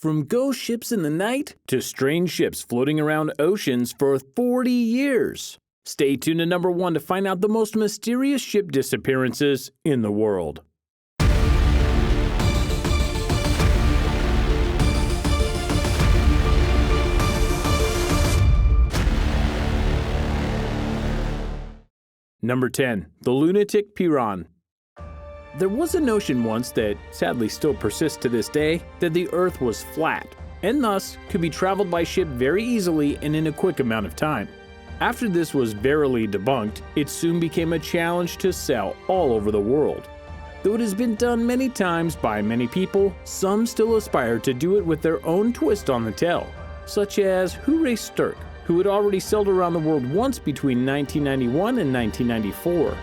From ghost ships in the night to strange ships floating around oceans for 40 years. Stay tuned to number 1 to find out the most mysterious ship disappearances in the world. Number 10. The Lunatic Piran. There was a notion once that sadly still persists to this day that the Earth was flat, and thus could be traveled by ship very easily and in a quick amount of time. After this was verily debunked, it soon became a challenge to sell all over the world. Though it has been done many times by many people, some still aspire to do it with their own twist on the tale, such as Hure Sturk, who had already sailed around the world once between 1991 and 1994.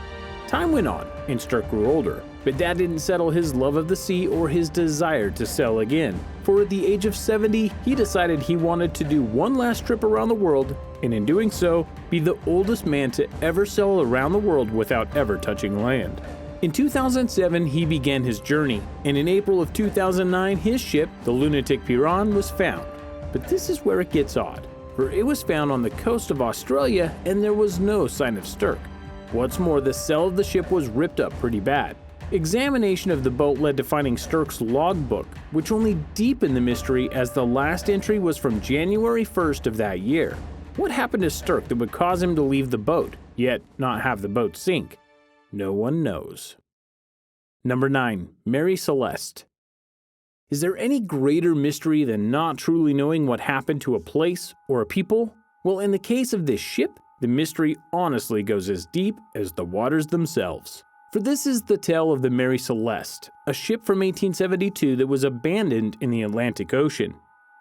Time went on, and Sturk grew older, but that didn't settle his love of the sea or his desire to sail again. For at the age of 70, he decided he wanted to do one last trip around the world, and in doing so, be the oldest man to ever sail around the world without ever touching land. In 2007, he began his journey, and in April of 2009, his ship, the Lunatic Piran, was found. But this is where it gets odd, for it was found on the coast of Australia and there was no sign of Sturk. What's more, the sail of the ship was ripped up pretty bad. Examination of the boat led to finding Sturk's logbook, which only deepened the mystery as the last entry was from January 1st of that year. What happened to Sturk that would cause him to leave the boat, yet not have the boat sink? No one knows. Number 9. Mary Celeste. Is there any greater mystery than not truly knowing what happened to a place or a people? Well, in the case of this ship, the mystery honestly goes as deep as the waters themselves. For this is the tale of the Mary Celeste, a ship from 1872 that was abandoned in the Atlantic Ocean.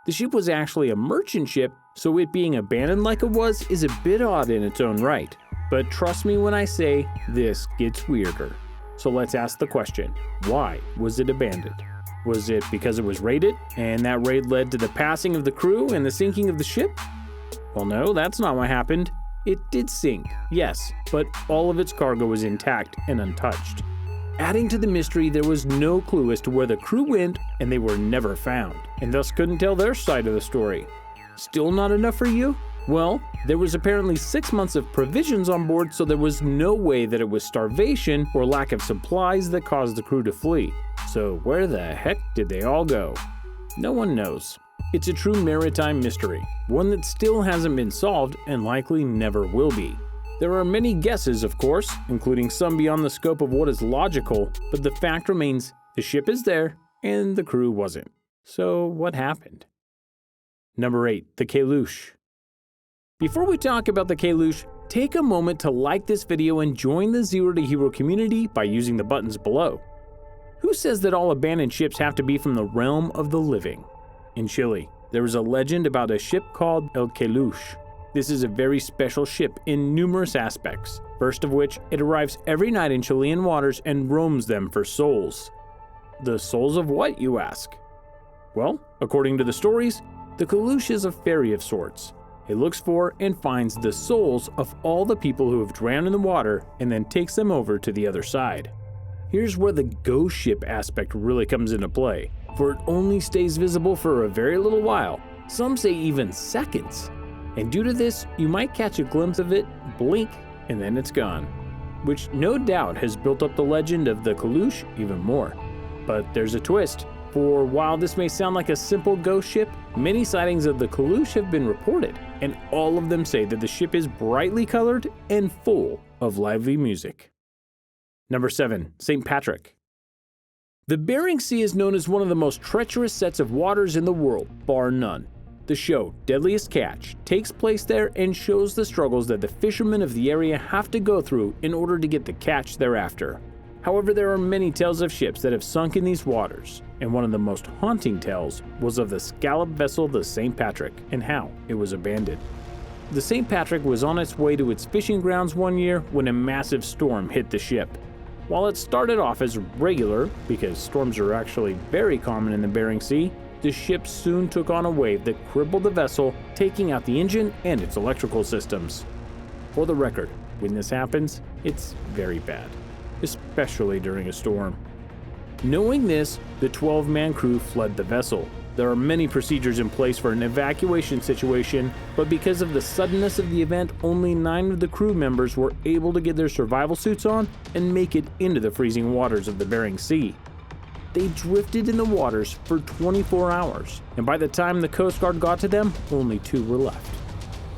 The ship was actually a merchant ship, so it being abandoned like it was is a bit odd in its own right. But trust me when I say this gets weirder. So let's ask the question, why was it abandoned? Was it because it was raided, and that raid led to the passing of the crew and the sinking of the ship? Well, no, that's not what happened. It did sink, yes, but all of its cargo was intact and untouched. Adding to the mystery, there was no clue as to where the crew went, and they were never found, and thus couldn't tell their side of the story. Still not enough for you? Well, there was apparently 6 months of provisions on board, so there was no way that it was starvation or lack of supplies that caused the crew to flee. So where the heck did they all go? No one knows. It's a true maritime mystery, one that still hasn't been solved and likely never will be. There are many guesses, of course, including some beyond the scope of what is logical, but the fact remains the ship is there and the crew wasn't. So what happened? Number 8. The Kelush. Before we talk about the Kelush, take a moment to like this video and join the Zero to Hero community by using the buttons below. Who says that all abandoned ships have to be from the realm of the living? In Chile, there is a legend about a ship called El Kelush. This is a very special ship in numerous aspects, first of which it arrives every night in Chilean waters and roams them for souls. The souls of what, you ask? Well, according to the stories, the Kelush is a fairy of sorts. It looks for and finds the souls of all the people who have drowned in the water and then takes them over to the other side. Here's where the ghost ship aspect really comes into play, for it only stays visible for a very little while, some say even seconds. And due to this, you might catch a glimpse of it, blink, and then it's gone. Which no doubt has built up the legend of the Kelush even more. But there's a twist, for while this may sound like a simple ghost ship, many sightings of the Kelush have been reported, and all of them say that the ship is brightly colored and full of lively music. Number 7. St. Patrick. The Bering Sea is known as one of the most treacherous sets of waters in the world, bar none. The show, Deadliest Catch, takes place there and shows the struggles that the fishermen of the area have to go through in order to get the catch thereafter. However, there are many tales of ships that have sunk in these waters, and one of the most haunting tales was of the scallop vessel the St. Patrick and how it was abandoned. The St. Patrick was on its way to its fishing grounds one year when a massive storm hit the ship. While it started off as regular, because storms are actually very common in the Bering Sea, the ship soon took on a wave that crippled the vessel, taking out the engine and its electrical systems. For the record, when this happens, it's very bad, especially during a storm. Knowing this, the 12-man crew fled the vessel, There are many procedures in place for an evacuation situation, but because of the suddenness of the event, only 9 of the crew members were able to get their survival suits on and make it into the freezing waters of the Bering Sea. They drifted in the waters for 24 hours, and by the time the Coast Guard got to them, only 2 were left.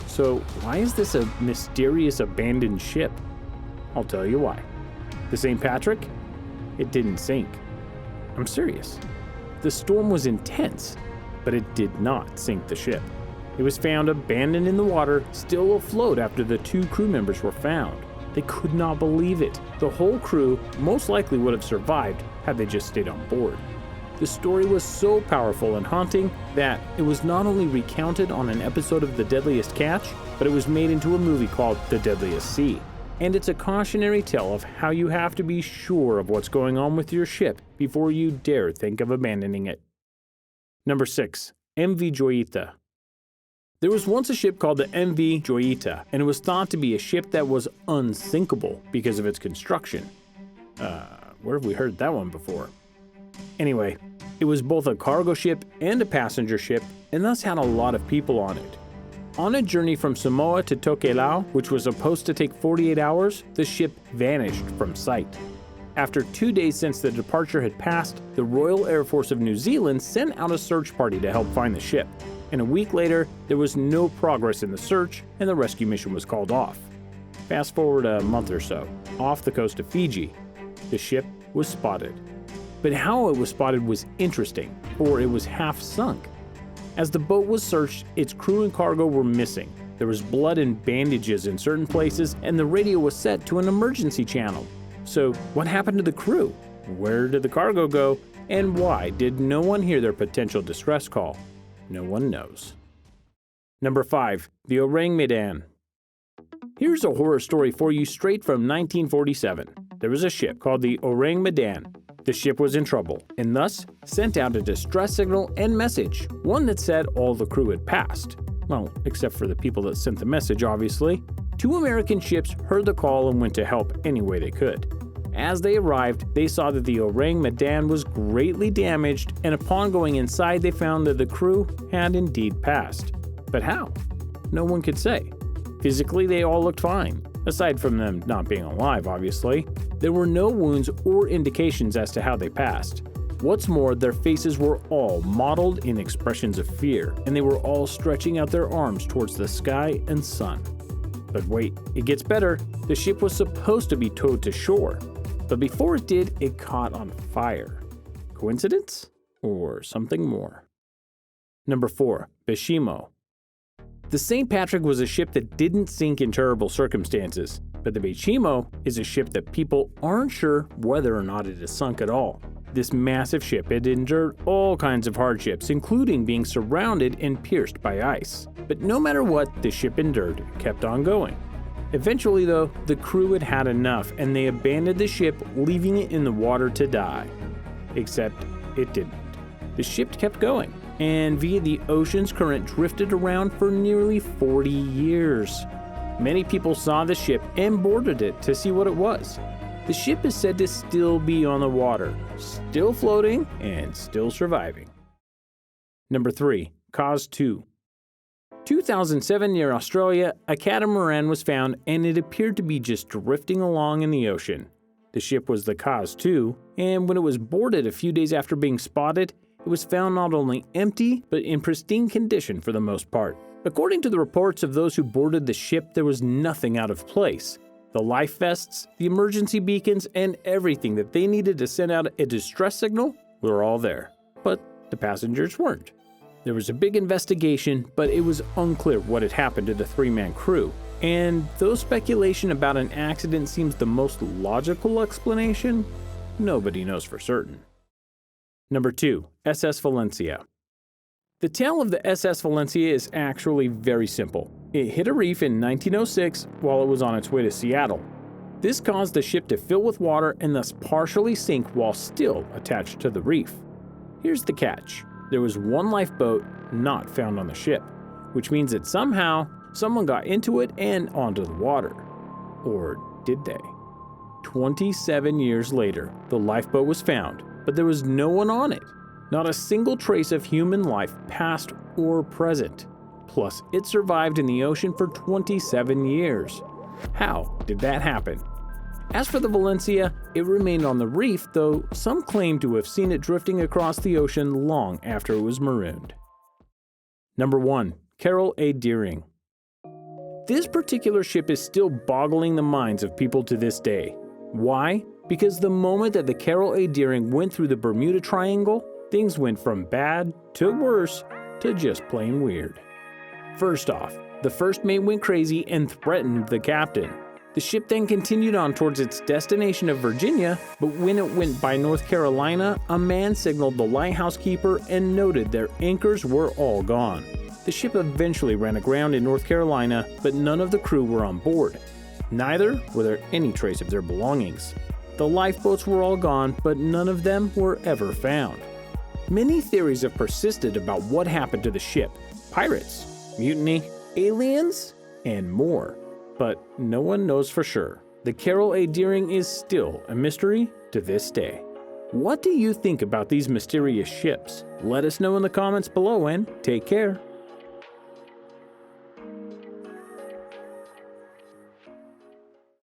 So why is this a mysterious abandoned ship? I'll tell you why. The St. Patrick? It didn't sink. I'm serious. The storm was intense, but it did not sink the ship. It was found abandoned in the water, still afloat after the 2 crew members were found. They could not believe it. The whole crew most likely would have survived had they just stayed on board. The story was so powerful and haunting that it was not only recounted on an episode of The Deadliest Catch, but it was made into a movie called The Deadliest Sea. And it's a cautionary tale of how you have to be sure of what's going on with your ship before you dare think of abandoning it. Number 6. MV Joyita. There was once a ship called the MV Joyita, and it was thought to be a ship that was unsinkable because of its construction. Where have we heard that one before? Anyway, it was both a cargo ship and a passenger ship, and thus had a lot of people on it. On a journey from Samoa to Tokelau, which was supposed to take 48 hours, the ship vanished from sight. After 2 days since the departure had passed, the Royal Air Force of New Zealand sent out a search party to help find the ship. And a week later, there was no progress in the search, and the rescue mission was called off. Fast forward a month or so, off the coast of Fiji, the ship was spotted. But how it was spotted was interesting, for it was half sunk. As the boat was searched, its crew and cargo were missing. There was blood and bandages in certain places, and the radio was set to an emergency channel. So what happened to the crew? Where did the cargo go? And why did no one hear their potential distress call? No one knows. Number 5. The Orang Medan. Here's a horror story for you straight from 1947. There was a ship called the Orang Medan. The ship was in trouble, and thus sent out a distress signal and message, one that said all the crew had passed. Well, except for the people that sent the message, obviously. 2 American ships heard the call and went to help any way they could. As they arrived, they saw that the Orang Medan was greatly damaged, and upon going inside, they found that the crew had indeed passed. But how? No one could say. Physically, they all looked fine, aside from them not being alive, obviously. There were no wounds or indications as to how they passed. What's more, their faces were all modeled in expressions of fear, and they were all stretching out their arms towards the sky and sun. But wait, it gets better. The ship was supposed to be towed to shore, but before it did, it caught on fire. Coincidence? Or something more? Number 4. Beshimo. The St. Patrick was a ship that didn't sink in terrible circumstances, but the Beshimo is a ship that people aren't sure whether or not it has sunk at all. This massive ship had endured all kinds of hardships, including being surrounded and pierced by ice. But no matter what the ship endured, it kept on going. Eventually, though, the crew had had enough, and they abandoned the ship, leaving it in the water to die. Except it didn't. The ship kept going, and via the ocean's current drifted around for nearly 40 years. Many people saw the ship and boarded it to see what it was. The ship is said to still be on the water, still floating and still surviving. Number 3. Cause 2. 2007 near Australia, a catamaran was found and it appeared to be just drifting along in the ocean. The ship was the Cause 2, and when it was boarded a few days after being spotted, it was found not only empty, but in pristine condition for the most part. According to the reports of those who boarded the ship, there was nothing out of place. The life vests, the emergency beacons, and everything that they needed to send out a distress signal were all there. But the passengers weren't. There was a big investigation, but it was unclear what had happened to the 3-man crew. And though speculation about an accident seems the most logical explanation, nobody knows for certain. Number 2. SS Valencia. The tale of the SS Valencia is actually very simple. It hit a reef in 1906 while it was on its way to Seattle. This caused the ship to fill with water and thus partially sink while still attached to the reef. Here's the catch. There was one lifeboat not found on the ship, which means that somehow someone got into it and onto the water. Or did they? 27 years later, the lifeboat was found, but there was no one on it. Not a single trace of human life, past or present. Plus, it survived in the ocean for 27 years. How did that happen? As for the Valencia, it remained on the reef, though some claim to have seen it drifting across the ocean long after it was marooned. Number 1. Carroll A. Deering. This particular ship is still boggling the minds of people to this day. Why? Because the moment that the Carroll A. Deering went through the Bermuda Triangle, things went from bad to worse to just plain weird. First off, the first mate went crazy and threatened the captain. The ship then continued on towards its destination of Virginia, but when it went by North Carolina, a man signaled the lighthouse keeper and noted their anchors were all gone. The ship eventually ran aground in North Carolina, but none of the crew were on board. Neither were there any trace of their belongings. The lifeboats were all gone, but none of them were ever found. Many theories have persisted about what happened to the ship: pirates, mutiny, aliens, and more. But no one knows for sure. The Carroll A. Deering is still a mystery to this day. What do you think about these mysterious ships? Let us know in the comments below and take care.